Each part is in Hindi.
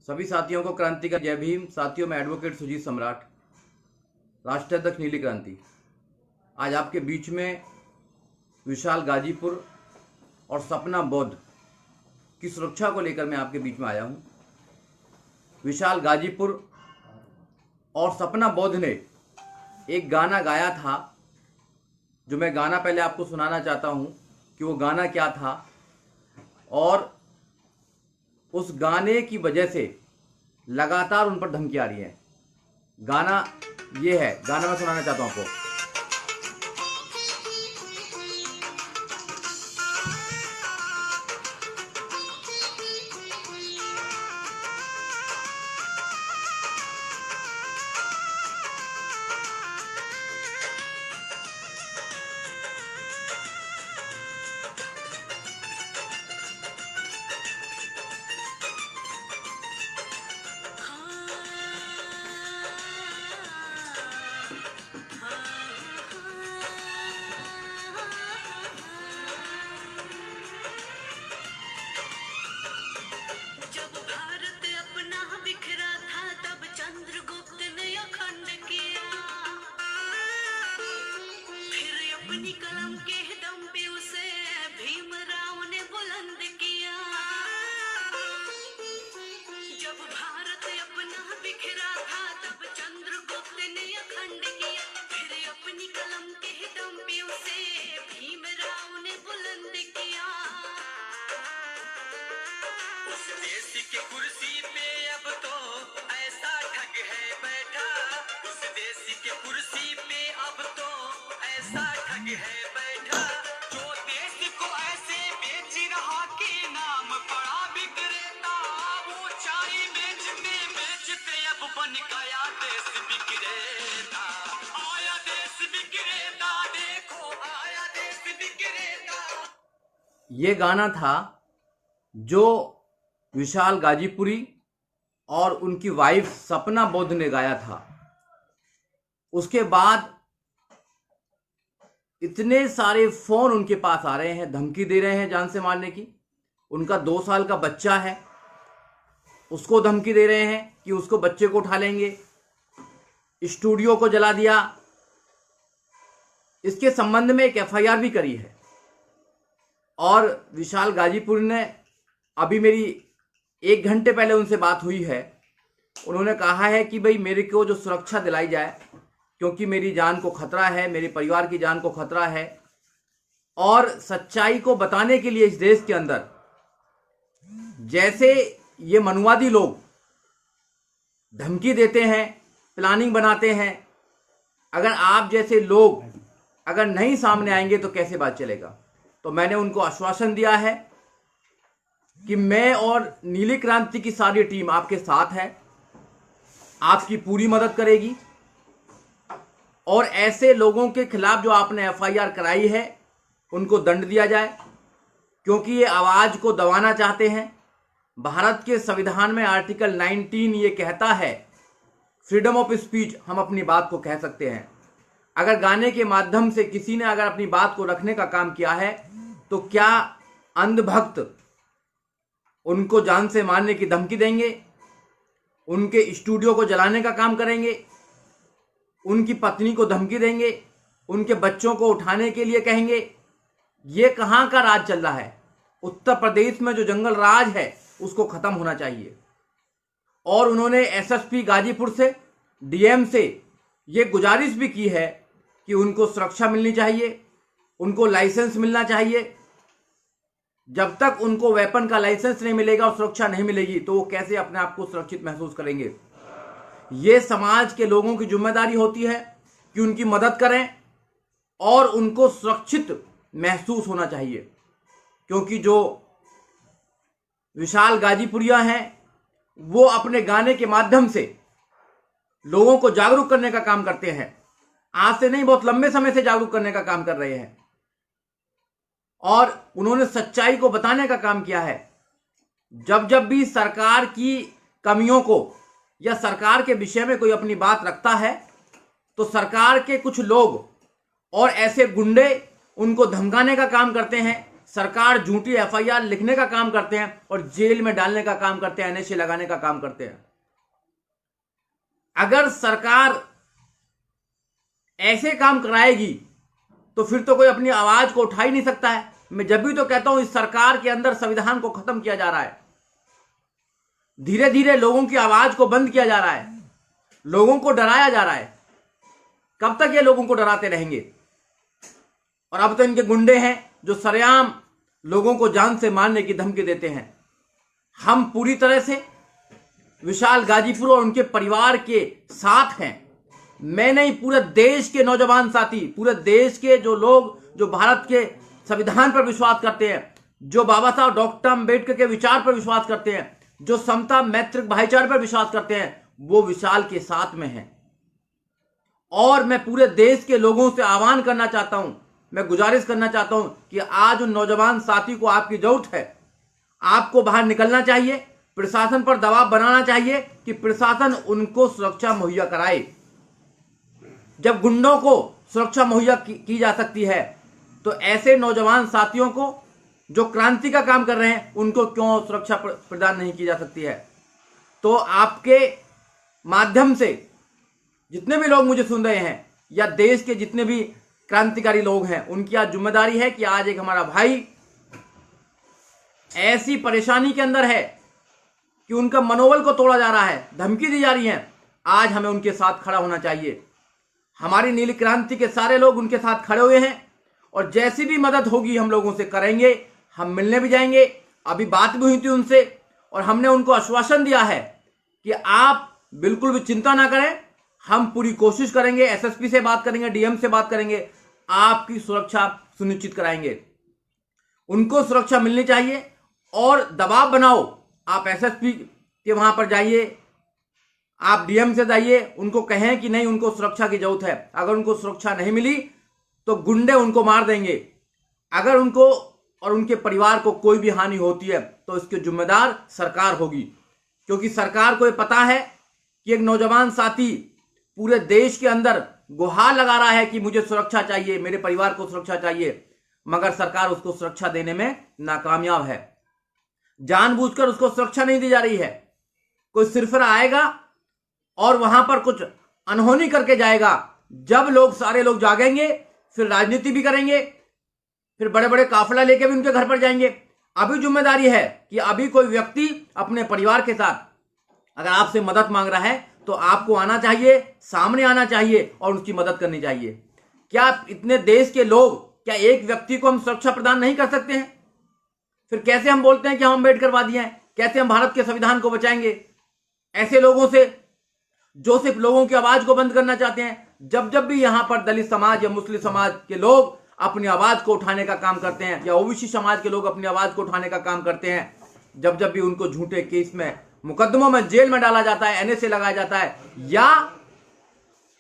सभी साथियों को क्रांति का जय भीम। साथियों, मैं एडवोकेट सुजीत सम्राट, राष्ट्राध्यक्ष नीली क्रांति। आज आपके बीच में विशाल गाजीपुर और सपना बौद्ध की सुरक्षा को लेकर मैं आपके बीच में आया हूं। विशाल गाजीपुर और सपना बौद्ध ने एक गाना गाया था, जो मैं गाना पहले आपको सुनाना चाहता हूं कि वो गाना क्या था, और उस गाने की वजह से लगातार उन पर धमकी आ रही है। गाना ये है, गाना मैं सुनाना चाहता हूं आपको। अपनी कलम के दम पे उसे भीमराव ने बुलंद किया। जब भारत अपना बिखरा था तब चंद्रगुप्त ने अखंड किया। फिर अपनी कलम के दम पे उसे भीमराव ने बुलंद किया। उस देश की कुर्सी पे अब तो ऐसा ठग है बैठा। उस देश की कुर्सी पे अब तो ऐसा ठग है बैठा, जो देश को ऐसे बेच रहा के नाम पड़ा विक्रेता। वो चाय बेचते बेचते अब बन गया देश विक्रेता। आया देश विक्रेता, देखो आया देश विक्रेता। ये गाना था जो विशाल गाजीपुरी और उनकी वाइफ सपना बौद्ध ने गाया था। उसके बाद इतने सारे फोन उनके पास आ रहे हैं, धमकी दे रहे हैं जान से मारने की। उनका 2 साल का बच्चा है, उसको धमकी दे रहे हैं कि उसको बच्चे को उठा लेंगे। स्टूडियो को जला दिया। इसके संबंध में एक एफआईआर भी करी है। और विशाल गाजीपुर ने, अभी मेरी 1 घंटे पहले उनसे बात हुई है, उन्होंने कहा है कि भाई मेरे को जो सुरक्षा दिलाई जाए, क्योंकि मेरी जान को खतरा है, मेरे परिवार की जान को खतरा है। और सच्चाई को बताने के लिए इस देश के अंदर जैसे ये मनुवादी लोग धमकी देते हैं, प्लानिंग बनाते हैं, अगर आप जैसे लोग अगर नहीं सामने आएंगे तो कैसे बात चलेगा। तो मैंने उनको आश्वासन दिया है कि मैं और नीली क्रांति की सारी टीम आपके साथ है, आपकी पूरी मदद करेगी। और ऐसे लोगों के खिलाफ जो आपने एफआईआर कराई है उनको दंड दिया जाए, क्योंकि ये आवाज को दबाना चाहते हैं। भारत के संविधान में आर्टिकल 19 ये कहता है, फ्रीडम ऑफ स्पीच, हम अपनी बात को कह सकते हैं। अगर गाने के माध्यम से किसी ने अगर अपनी बात को रखने का काम किया है, तो क्या अंधभक्त उनको जान से मारने की धमकी देंगे, उनके स्टूडियो को जलाने का काम करेंगे, उनकी पत्नी को धमकी देंगे, उनके बच्चों को उठाने के लिए कहेंगे? ये कहां का राज चल रहा है? उत्तर प्रदेश में जो जंगल राज है उसको खत्म होना चाहिए। और उन्होंने एसएसपी गाजीपुर से, डीएम से ये गुजारिश भी की है कि उनको सुरक्षा मिलनी चाहिए, उनको लाइसेंस मिलना चाहिए। जब तक उनको वेपन का लाइसेंस नहीं मिलेगा और सुरक्षा नहीं मिलेगी तो वो कैसे अपने आप को सुरक्षित महसूस करेंगे। ये समाज के लोगों की जिम्मेदारी होती है कि उनकी मदद करें और उनको सुरक्षित महसूस होना चाहिए, क्योंकि जो विशाल गाजीपुरिया हैं वो अपने गाने के माध्यम से लोगों को जागरूक करने का काम करते हैं। आज से नहीं, बहुत लंबे समय से जागरूक करने का काम कर रहे हैं। और उन्होंने सच्चाई को बताने का काम किया है। जब जब भी सरकार की कमियों को या सरकार के विषय में कोई अपनी बात रखता है, तो सरकार के कुछ लोग और ऐसे गुंडे उनको धमकाने का काम करते हैं, सरकार झूठी एफआईआर लिखने का काम करते हैं और जेल में डालने का काम करते हैं, एनएसए लगाने का काम करते हैं। अगर सरकार ऐसे काम कराएगी तो फिर तो कोई अपनी आवाज को उठा ही नहीं सकता है। मैं जब भी तो कहता हूं इस सरकार के अंदर संविधान को खत्म किया जा रहा है, धीरे धीरे लोगों की आवाज को बंद किया जा रहा है, लोगों को डराया जा रहा है। कब तक ये लोगों को डराते रहेंगे? और अब तो इनके गुंडे हैं जो सरेआम लोगों को जान से मारने की धमकी देते हैं। हम पूरी तरह से विशाल गाजीपुर और उनके परिवार के साथ हैं। मैं नहीं, पूरे देश के नौजवान साथी, पूरे देश के जो लोग जो भारत के संविधान पर विश्वास करते हैं, जो बाबा साहब डॉक्टर अंबेडकर के विचार पर विश्वास करते हैं, जो समता मैत्रिक भाईचारे पर विश्वास करते हैं, वो विशाल के साथ में हैं। और मैं पूरे देश के लोगों से आह्वान करना चाहता हूं, मैं गुजारिश करना चाहता हूं कि आज उन नौजवान साथी को आपकी जरूरत है। आपको बाहर निकलना चाहिए, प्रशासन पर दबाव बनाना चाहिए कि प्रशासन उनको सुरक्षा मुहैया कराए। जब गुंडों को सुरक्षा मुहैया की जा सकती है तो ऐसे नौजवान साथियों को जो क्रांति का काम कर रहे हैं उनको क्यों सुरक्षा प्रदान नहीं की जा सकती है? तो आपके माध्यम से जितने भी लोग मुझे सुन रहे हैं या देश के जितने भी क्रांतिकारी लोग हैं, उनकी आज जिम्मेदारी है कि आज एक हमारा भाई ऐसी परेशानी के अंदर है कि उनका मनोबल को तोड़ा जा रहा है, धमकी दी जा रही है। आज हमें उनके साथ खड़ा होना चाहिए। हमारी नीली क्रांति के सारे लोग उनके साथ खड़े हुए हैं और जैसी भी मदद होगी हम लोगों से करेंगे। हम मिलने भी जाएंगे, अभी बात भी हुई थी उनसे और हमने उनको आश्वासन दिया है कि आप बिल्कुल भी चिंता ना करें, हम पूरी कोशिश करेंगे, एसएसपी से बात करेंगे, डीएम से बात करेंगे, आपकी सुरक्षा सुनिश्चित कराएंगे। उनको सुरक्षा मिलनी चाहिए और दबाव बनाओ। आप एसएसपी के वहां पर जाइए, आप डीएम से जाइए, उनको कहें कि नहीं उनको सुरक्षा की जरूरत है। अगर उनको सुरक्षा नहीं मिली तो गुंडे उनको मार देंगे। अगर उनको और उनके परिवार को कोई भी हानि होती है तो इसके जिम्मेदार सरकार होगी, क्योंकि सरकार को ये पता है कि एक नौजवान साथी पूरे देश के अंदर गुहार लगा रहा है कि मुझे सुरक्षा चाहिए, मेरे परिवार को सुरक्षा चाहिए, मगर सरकार उसको सुरक्षा देने में नाकामयाब है। जानबूझकर उसको सुरक्षा नहीं दी जा रही है। कोई सिरफिरा आएगा और वहां पर कुछ अनहोनी करके जाएगा। जब लोग सारे लोग जागेंगे फिर राजनीति भी करेंगे, फिर बड़े बड़े काफिला लेके भी उनके घर पर जाएंगे। अभी जिम्मेदारी है कि अभी कोई व्यक्ति अपने परिवार के साथ अगर आपसे मदद मांग रहा है तो आपको आना चाहिए, सामने आना चाहिए और उसकी मदद करनी चाहिए। क्या इतने देश के लोग, क्या एक व्यक्ति को हम सुरक्षा प्रदान नहीं कर सकते हैं? फिर कैसे हम बोलते हैं कि हम अम्बेडकरवादी हैं? कैसे हम भारत के संविधान को बचाएंगे ऐसे लोगों से जो सिर्फ लोगों की आवाज को बंद करना चाहते हैं? जब जब भी यहां पर दलित समाज या मुस्लिम समाज के लोग अपनी आवाज को उठाने का काम करते हैं या ओबीसी समाज के लोग अपनी आवाज को उठाने का काम करते हैं, जब जब भी उनको झूठे केस में, मुकदमों में, जेल में डाला जाता है, एनएसए लगाया जाता है या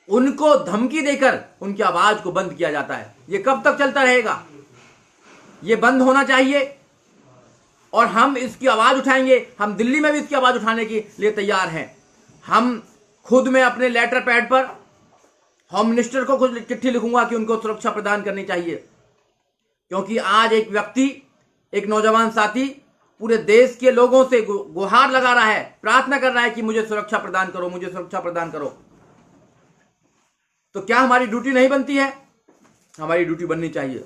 उनको धमकी देकर उनकी आवाज को बंद किया जाता है, ये कब तक चलता रहेगा? ये बंद होना चाहिए और हम इसकी आवाज उठाएंगे। हम दिल्ली में भी इसकी आवाज उठाने के लिए तैयार हैं। हम खुद में अपने लेटर पैड पर होम मिनिस्टर को कुछ चिट्ठी लिखूंगा कि उनको सुरक्षा प्रदान करनी चाहिए, क्योंकि आज एक व्यक्ति, एक नौजवान साथी पूरे देश के लोगों से गुहार लगा रहा है, प्रार्थना कर रहा है कि मुझे सुरक्षा प्रदान करो, मुझे सुरक्षा प्रदान करो। तो क्या हमारी ड्यूटी नहीं बनती है? हमारी ड्यूटी बननी चाहिए।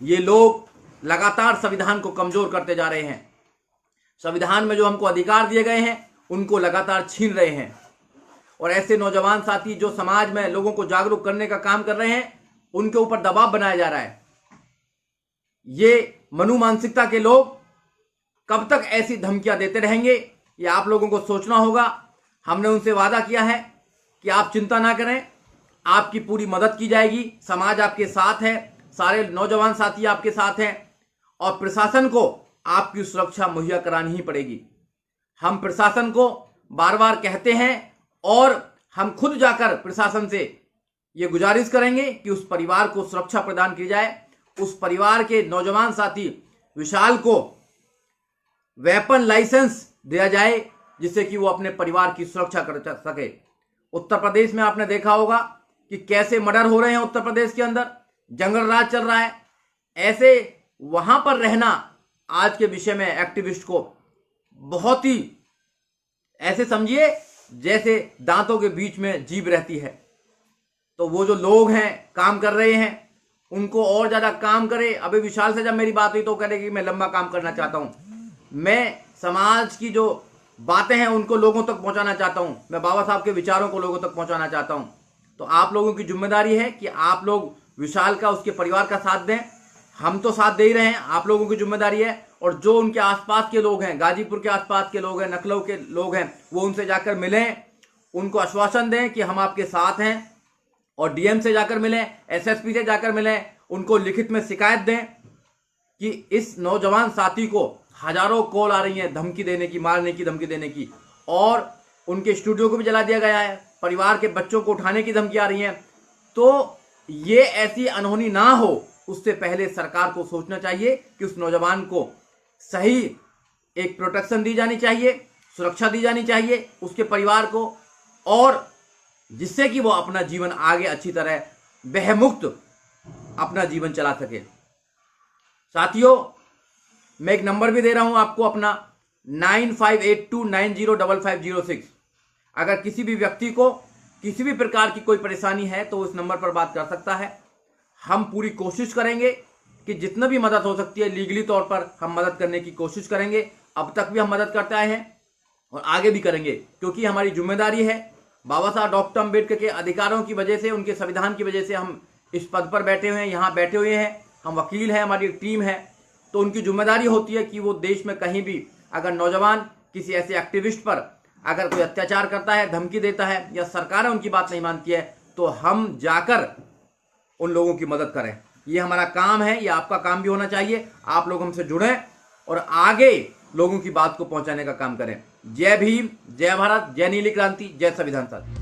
ये लोग लगातार संविधान को कमजोर करते जा रहे हैं। संविधान में जो हमको अधिकार दिए गए हैं उनको लगातार छीन रहे हैं और ऐसे नौजवान साथी जो समाज में लोगों को जागरूक करने का काम कर रहे हैं उनके ऊपर दबाव बनाया जा रहा है। ये मनु मानसिकता के लोग कब तक ऐसी धमकियां देते रहेंगे, ये आप लोगों को सोचना होगा। हमने उनसे वादा किया है कि आप चिंता ना करें, आपकी पूरी मदद की जाएगी। समाज आपके साथ है, सारे नौजवान साथी आपके साथ हैं और प्रशासन को आपकी सुरक्षा मुहैया करानी ही पड़ेगी। हम प्रशासन को बार बार कहते हैं और हम खुद जाकर प्रशासन से ये गुजारिश करेंगे कि उस परिवार को सुरक्षा प्रदान की जाए। उस परिवार के नौजवान साथी विशाल को वेपन लाइसेंस दिया जाए जिससे कि वो अपने परिवार की सुरक्षा कर सके। उत्तर प्रदेश में आपने देखा होगा कि कैसे मर्डर हो रहे हैं। उत्तर प्रदेश के अंदर जंगल राज चल रहा है। ऐसे वहां पर रहना आज के विषय में एक्टिविस्ट को बहुत ही ऐसे समझिए जैसे दांतों के बीच में जीभ रहती है। तो वो जो लोग हैं काम कर रहे हैं उनको और ज्यादा काम करे। अभी विशाल से जब मेरी बात हुई तो कह रहे कि मैं लंबा काम करना चाहता हूं, मैं समाज की जो बातें हैं उनको लोगों तक पहुंचाना चाहता हूं, मैं बाबा साहब के विचारों को लोगों तक पहुंचाना चाहता हूं। तो आप लोगों की जिम्मेदारी है कि आप लोग विशाल का, उसके परिवार का साथ दें। हम तो साथ दे ही रहे हैं, आप लोगों की जिम्मेदारी है। और जो उनके आसपास के लोग हैं, गाजीपुर के आसपास के लोग हैं, नकलऊ के लोग हैं, वो उनसे जाकर मिलें, उनको आश्वासन दें कि हम आपके साथ हैं। और डीएम से जाकर मिलें, एसएसपी से जाकर मिलें, उनको लिखित में शिकायत दें कि इस नौजवान साथी को हजारों कॉल आ रही हैं धमकी देने की, मारने की, धमकी देने की, और उनके स्टूडियो को भी जला दिया गया है, परिवार के बच्चों को उठाने की धमकी आ रही है। तो ये ऐसी अनहोनी ना हो, उससे पहले सरकार को सोचना चाहिए कि उस नौजवान को सही एक प्रोटेक्शन दी जानी चाहिए, सुरक्षा दी जानी चाहिए उसके परिवार को, और जिससे कि वो अपना जीवन आगे अच्छी तरह भयमुक्त अपना जीवन चला सके। साथियों, मैं एक नंबर भी दे रहा हूं आपको अपना 9582905506। अगर किसी भी व्यक्ति को किसी भी प्रकार की कोई परेशानी है तो उस नंबर पर बात कर सकता है। हम पूरी कोशिश करेंगे कि जितना भी मदद हो सकती है लीगली तौर पर हम मदद करने की कोशिश करेंगे। अब तक भी हम मदद करते आए हैं और आगे भी करेंगे, क्योंकि हमारी जिम्मेदारी है। बाबा साहब डॉक्टर अम्बेडकर के अधिकारों की वजह से, उनके संविधान की वजह से हम इस पद पर बैठे हुए हैं, यहाँ बैठे हुए हैं। हम वकील हैं, हमारी एक टीम है। तो उनकी जिम्मेदारी होती है कि वो देश में कहीं भी अगर नौजवान किसी ऐसे एक्टिविस्ट पर अगर कोई अत्याचार करता है, धमकी देता है, या सरकारें उनकी बात नहीं मानती है, तो हम जाकर उन लोगों की मदद करें। ये हमारा काम है, ये आपका काम भी होना चाहिए। आप लोग हमसे जुड़ें और आगे लोगों की बात को पहुंचाने का काम करें। जय भीम, जय भारत, जय नीली क्रांति, जय संविधान साथी।